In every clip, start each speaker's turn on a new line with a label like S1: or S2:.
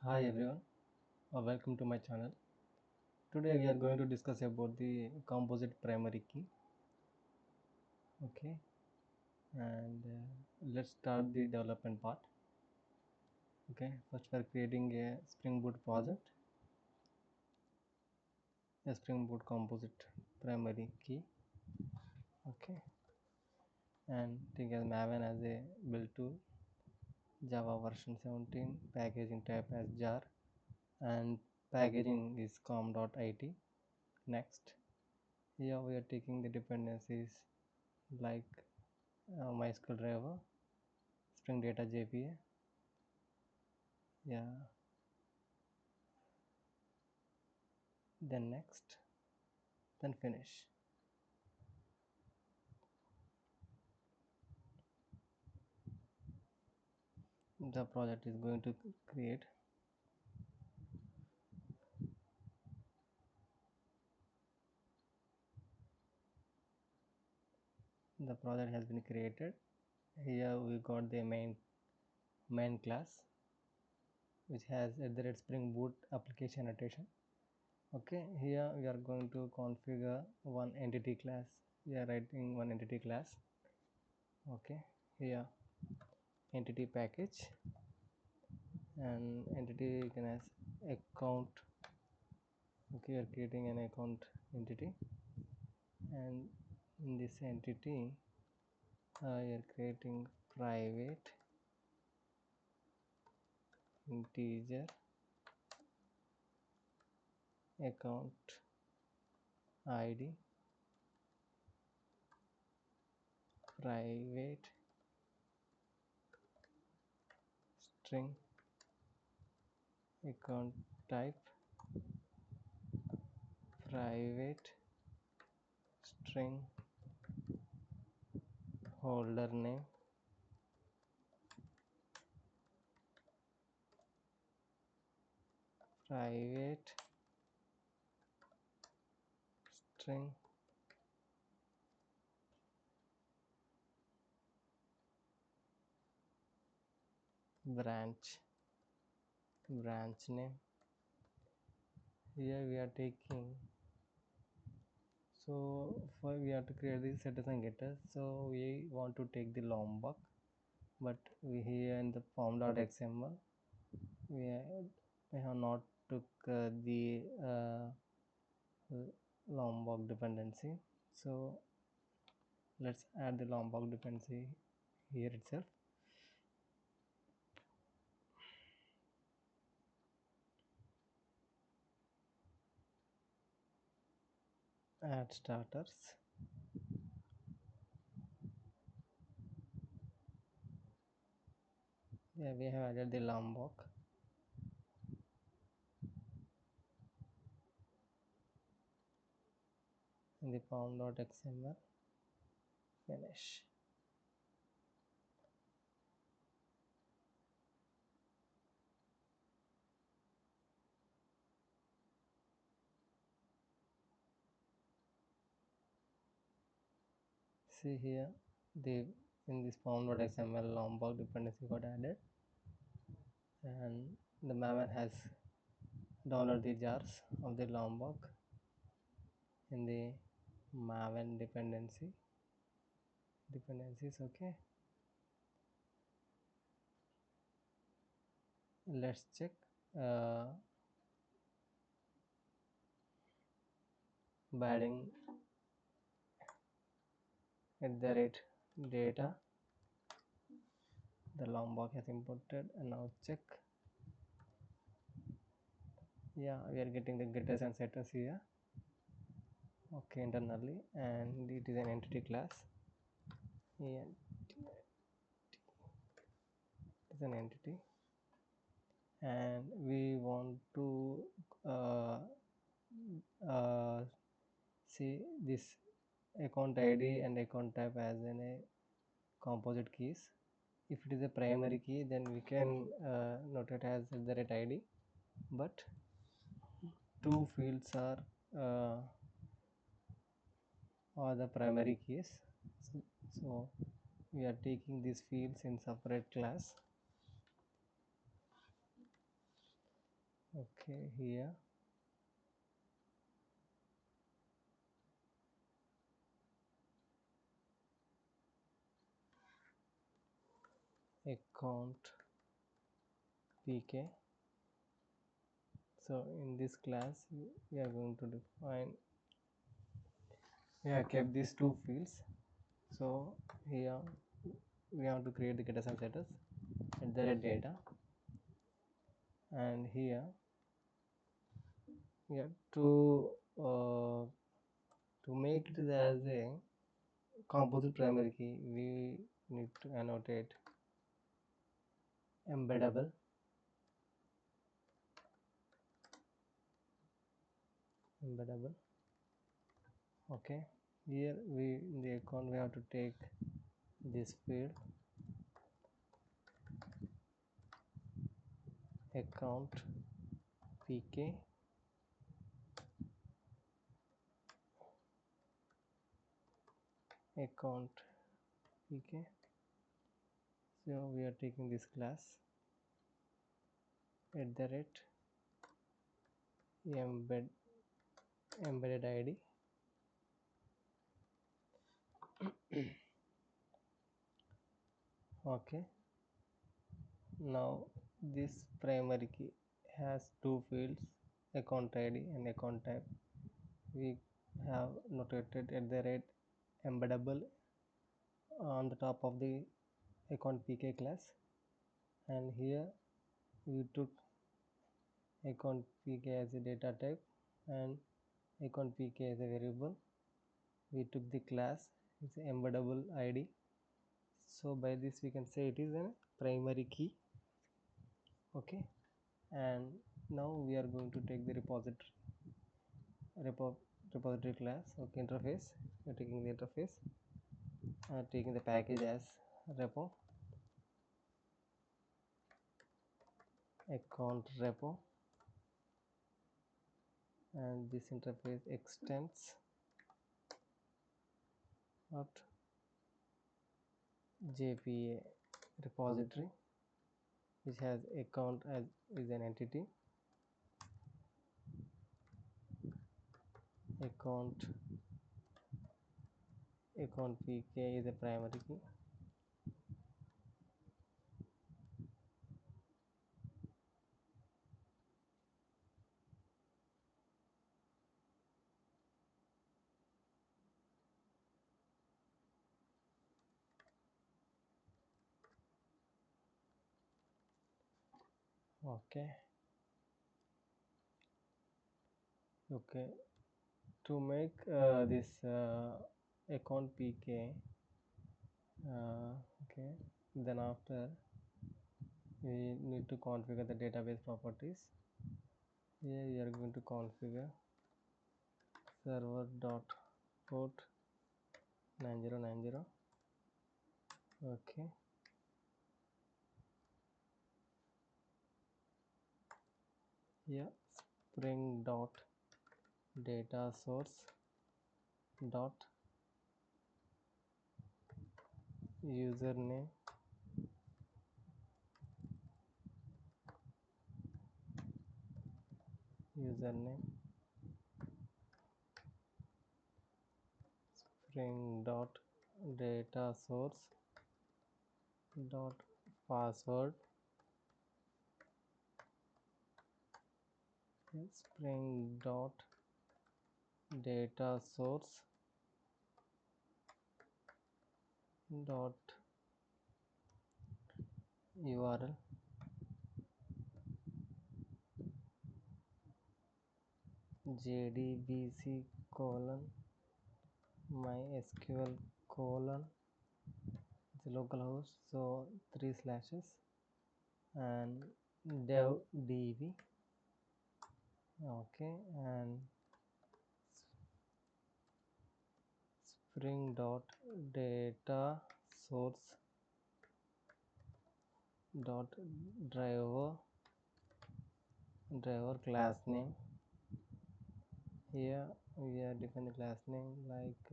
S1: Hi everyone, welcome to my channel. Today we are going to discuss about the composite primary key. Okay, and let's start the development part. Okay, first we are creating a Spring Boot project, a Spring Boot composite primary key. Okay, and take as Maven as a build tool, Java version 17, packaging type as jar, and packaging is com.it. Next, here we are taking the dependencies like MySQL driver, Spring Data JPA, yeah, then next, then finish. The project is going to create. The project has been created. Here we got the main class, which has at the red Spring Boot application annotation. Okay, here we are going to configure one entity class. We are writing one entity class. Okay, here entity package and entity can as account. Okay, we are creating an account entity, and in this entity you are creating private integer account id, private string account type, private string holder name, private string branch name. Here we are taking, so for we have to create the setters and getters, so we want to take the lombok, but we here in the form.xml we have not took the lombok dependency, so let's add the lombok dependency here itself. Add starters, yeah, we have added the lombok. In the form.xml, finish. See here, the in this form.xml lombok dependency got added, and the Maven has downloaded the jars of the lombok in the Maven dependencies. Okay, let's check. By adding at the rate data, the lombok has imported, and now check. Yeah, we are getting the getters and setters here. Okay, internally, and it is an entity class. Yeah, it is an entity, and we want to uh, see this account id and account type as in a composite keys. If it is a primary key, then we can note it as the ret id, but two fields are the primary keys, so we are taking these fields in separate class. Okay, here account pk. So in this class we are going to define, we have kept these two fields. So here we have to create the data status at the red data, and here we have to make it as a composite primary key. We need to annotate embeddable, okay. Here we, in the account, we have to take this field account pk, account pk. So we are taking this class at the rate EmbeddedId. Okay, now this primary key has two fields, account id and account type. We have notated at the rate embeddable on the top of the account pk class, and here we took account pk as a data type and account pk as a variable. We took the class, it's embeddable id. So by this we can say it is a primary key. Okay, and now we are going to take the repository class. Okay, interface, we are taking the interface, taking the package as repo, account repo, and this interface extends not jpa repository, which has account as is an entity, account pk is a primary key. Okay, to make this account pk, okay, then after we need to configure the database properties. Here we are going to configure server dot port 9090. Okay, here spring dot data source dot username spring dot data source dot password, spring dot data source dot url, jdbc colon mysql colon the localhost, so 3 slashes, and dev dv. Okay, and spring dot data source dot driver class name. Here we are defining class name like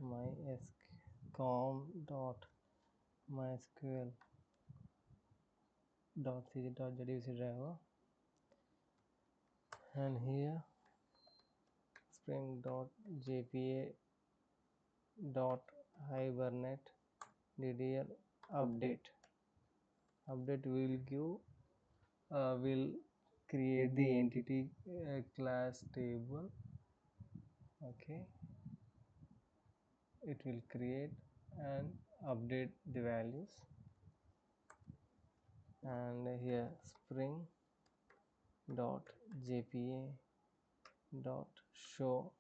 S1: myscom dot mysql .cg.jdc driver, and here spring.jpa.hibernate ddl update. Update will give will create the entity class table. Okay, it will create and update the values, and here spring dot jpa dot show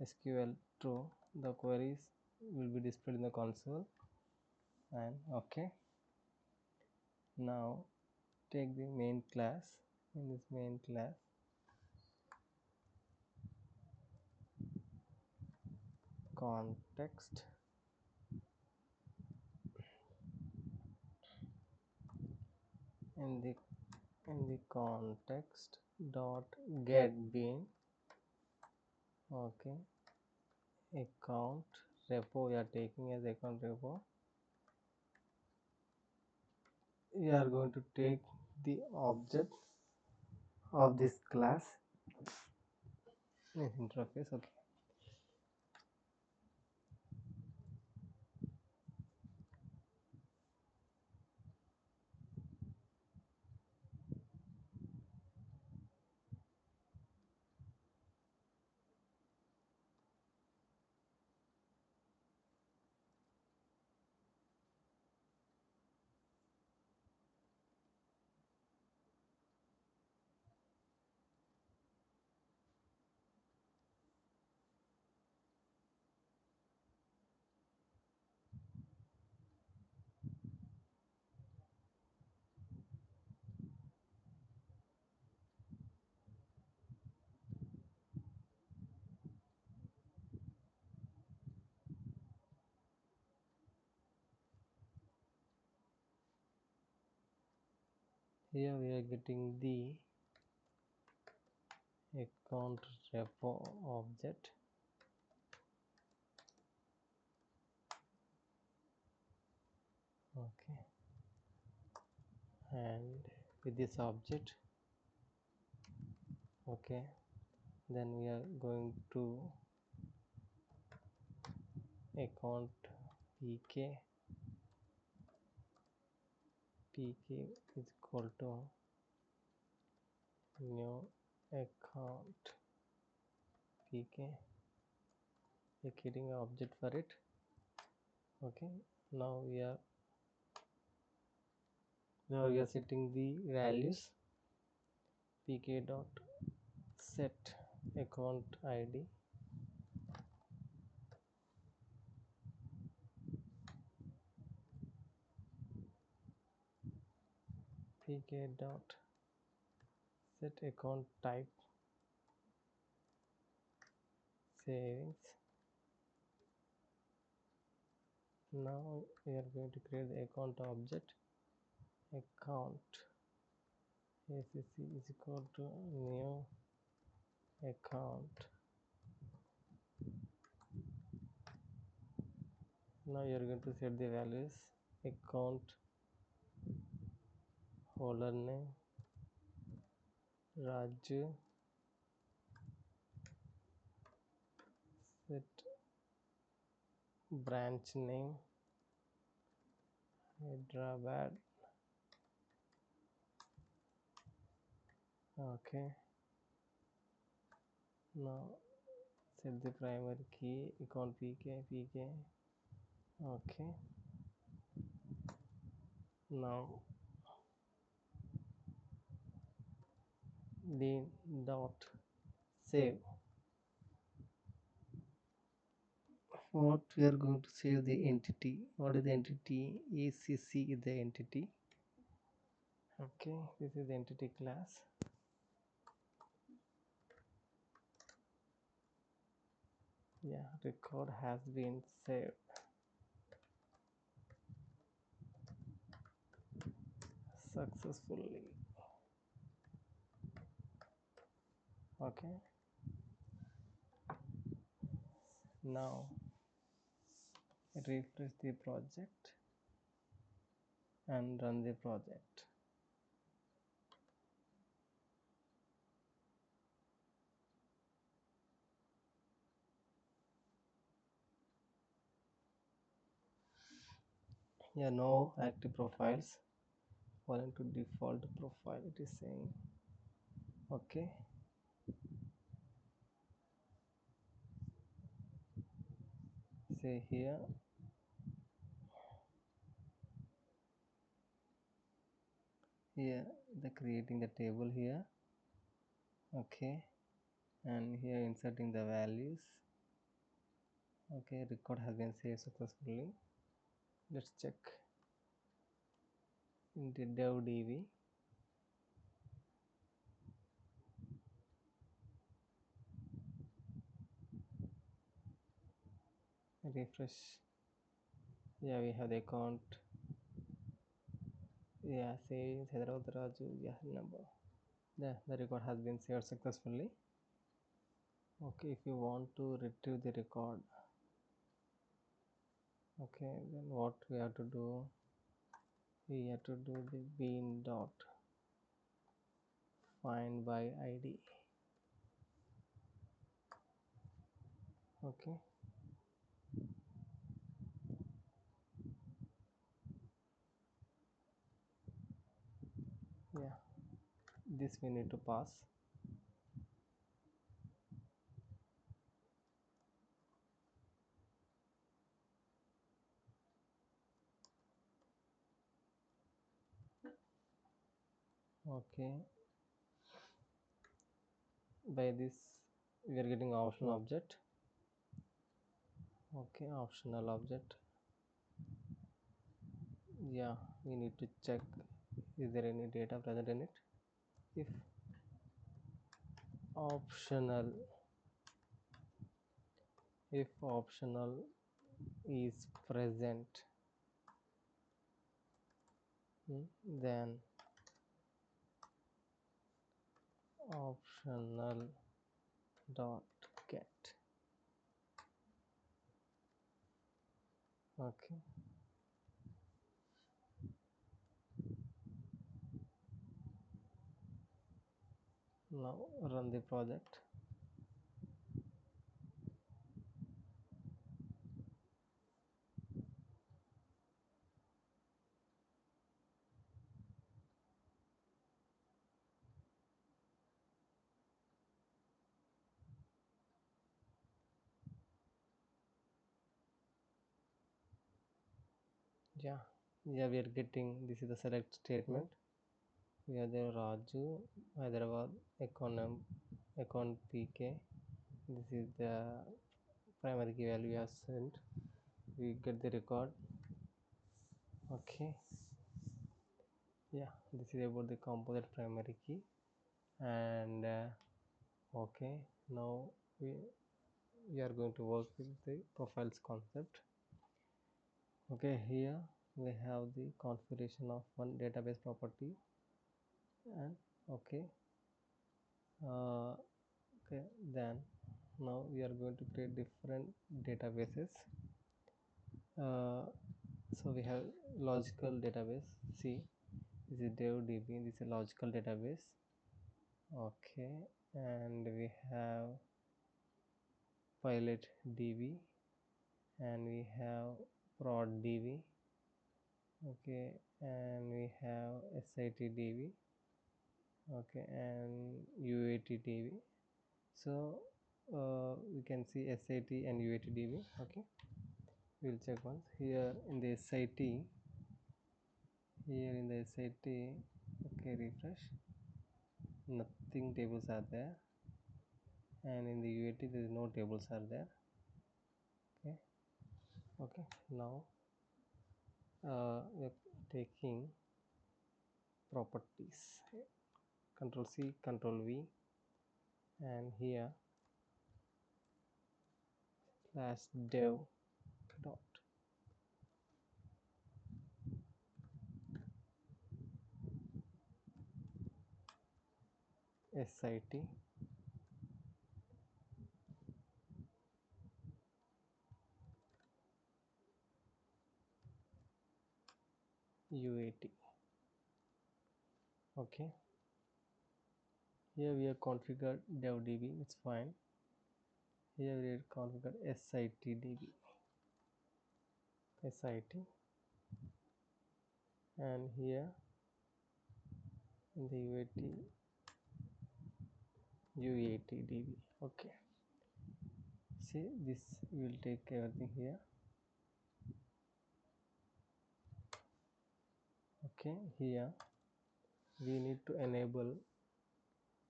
S1: sql true, the queries will be displayed in the console. And okay, now take the main class. In this main class, context, in the context dot get bean. Okay, account repo we are taking as account repo. We are going to take the object of this class interface. Okay, here we are getting the account repo object. Okay, and with this object, okay, then we are going to account pk is equal to new account pk, creating an object for it. Okay, now we are setting the values. Pk dot set account id, pk dot set account type savings. Now we are going to create the account object. Account acc is equal to new account. Now you are going to set the values. Account holder name Raju, set branch name Hyderabad. Okay, now set the primary key account pk. Okay, now the dot save. What we are going to save the entity. What is the entity? acc is the entity. Okay, this is the entity class. Yeah, record has been saved successfully. Okay, now refresh the project. and run the project. Yeah, no active profiles, falling to default profile, it is saying. Okay, say here the creating the table here. Okay, and here inserting the values. Okay, record has been saved successfully. Let's check in the dev db. Refresh. Yeah, we have the account. Yeah, say Hyderabad Raju. Yeah, number. The record has been saved successfully. Okay, if you want to retrieve the record, okay, then what we have to do? We have to do the bean dot find by id. Okay, yeah, this we need to pass. Okay, by this we are getting optional object. Okay, optional object. Yeah, we need to check is there any data present in it. If optional, if optional is present, then optional dot get. Okay, now run the project. Yeah, yeah, we are getting, this is the select statement. We are the Raju Hyderabad account pk. This is the primary key value we have sent. We get the record. Okay, yeah, this is about the composite primary key. And okay, now we are going to work with the profiles concept. Okay, here we have the configuration of one database property. And okay, okay, then now we are going to create different databases. So we have logical database. See, this is DevDB. This is a logical database. Okay, and we have pilot DB, and we have prod DB. Okay, and we have SIT DB. Okay, and UAT DB. So we can see SIT and UAT DB. Okay, we'll check once here in the SIT. Here in the SIT, okay, refresh. Nothing tables are there, and in the UAT there is no tables are there. Okay, okay. Now we're taking properties. Control C, Control V, and here /dev dot SIT. UAT. Okay, here we have configured devdb, it's fine. Here we have configured sitdb, sit, and here in the UATDB. Okay, see, this will take everything here. Okay, here we need to enable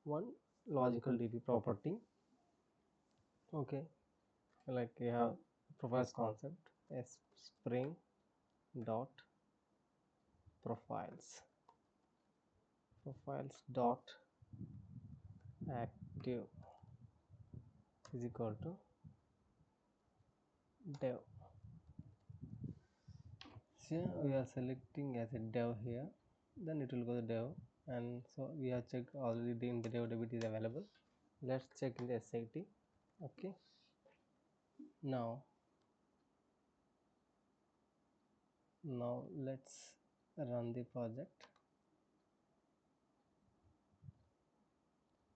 S1: one logical DB property. Okay, like we have profiles concept as spring dot profiles dot active is equal to dev. So we are selecting as a dev here, then it will go to dev, and so we have checked already in the dev it is available. Let's check in the SIT. Okay, now let's run the project.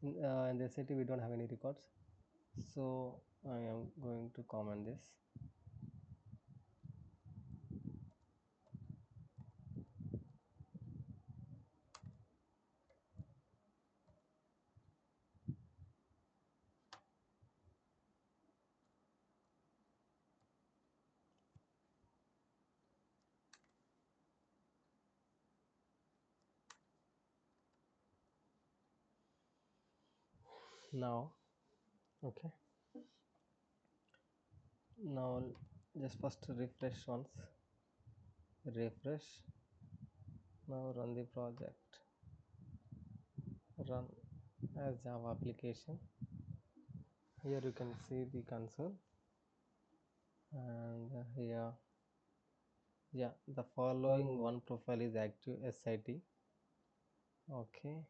S1: In the SIT we don't have any records, so I am going to comment this. Now, okay, now just first refresh once, refresh. Now run the project, run as Java application. Here you can see the console, and here, yeah, the following one profile is active SIT. Okay,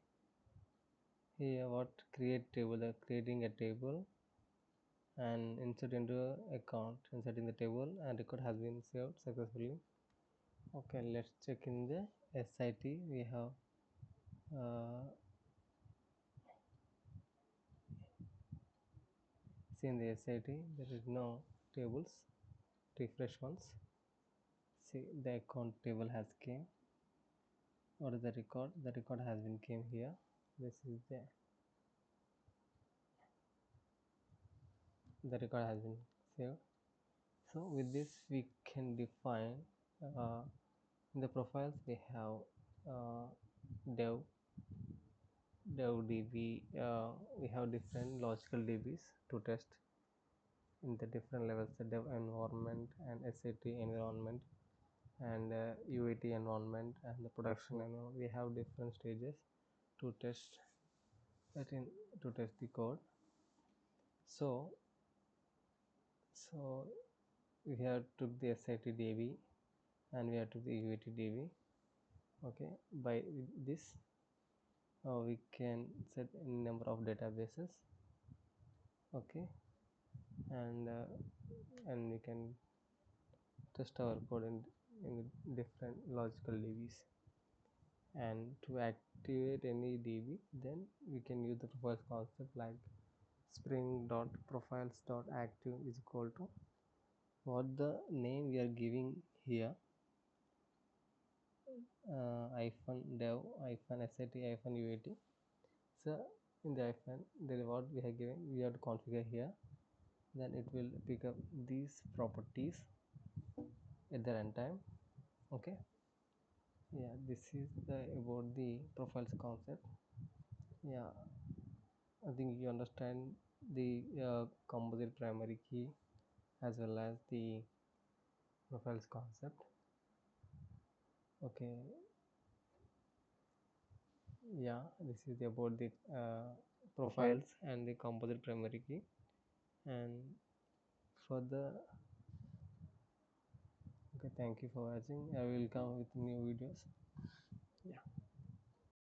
S1: here what create table, the creating a table and insert into account, inserting the table, and record has been saved successfully. Okay, let's check in the SIT. We have see in the SIT there is no tables. Refresh once, see the account table has came. What is the record? The record has been came here. This is the record has been saved. So with this we can define in the profiles we have dev db. We have different logical dbs to test in the different levels, the dev environment and SAT environment and UAT environment and the production environment. We have different stages to test to test the code. So we have took the SAT DB and we have took the UAT DB. Okay, by this we can set any number of databases. Okay, and we can test our code in different logical DBs. And to activate any DB, then we can use the profiles concept like spring.profiles.active is equal to what the name we are giving here, hyphen dev hyphen SAT hyphen UAT. So in the hyphen there is what we have given, we have to configure here, then it will pick up these properties at the runtime. Okay, yeah, this is the about the profiles concept. Yeah, I think you understand the composite primary key as well as the profiles concept. Okay, yeah, this is about the profiles and the composite primary key. And further, okay, thank you for watching. I will come with new videos. Yeah.